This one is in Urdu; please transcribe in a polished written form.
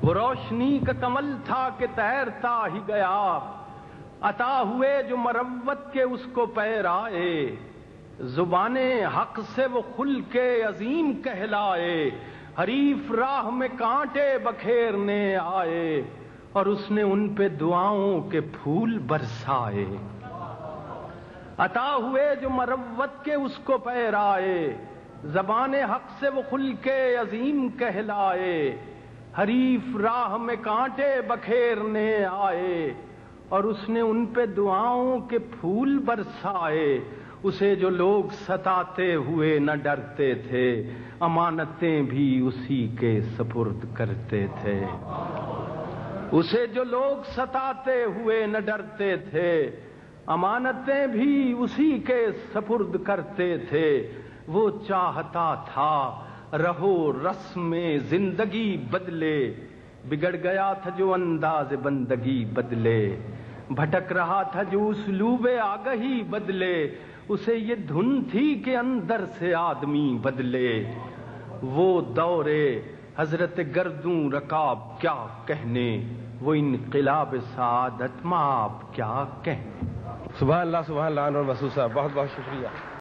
وہ روشنی کا کمل تھا کہ تیرتا ہی گیا، عطا ہوئے جو مروت کے اس کو پیر آئے، زبان حق سے وہ کھل کے عظیم کہلائے، حریف راہ میں کانٹے بکھیرنے آئے اور اس نے ان پہ دعاؤں کے پھول برسائے۔ عطا ہوئے جو مروت کے اس کو پیر آئے، زبان حق سے وہ کھل کے عظیم کہلائے، حریف راہ میں کانٹے بکھیرنے آئے اور اس نے ان پہ دعاؤں کے پھول برسائے۔ اسے جو لوگ ستاتے ہوئے نہ ڈرتے تھے، امانتیں بھی اسی کے سپرد کرتے تھے۔ اسے جو لوگ ستاتے ہوئے نہ ڈرتے تھے، امانتیں بھی اسی کے سپرد کرتے تھے۔ وہ چاہتا تھا رہو رسم زندگی بدلے، بگڑ گیا تھا جو انداز بندگی بدلے، بھٹک رہا تھا جو اسلوب آگہی بدلے، اسے یہ دھن تھی کہ اندر سے آدمی بدلے۔ وہ دورے حضرت گردوں رکاب کیا کہنے، وہ انقلاب سعادت مآب کیا کہنے۔ سبحان اللہ سبحان اللہ انور مسعود صاحب، بہت بہت شکریہ۔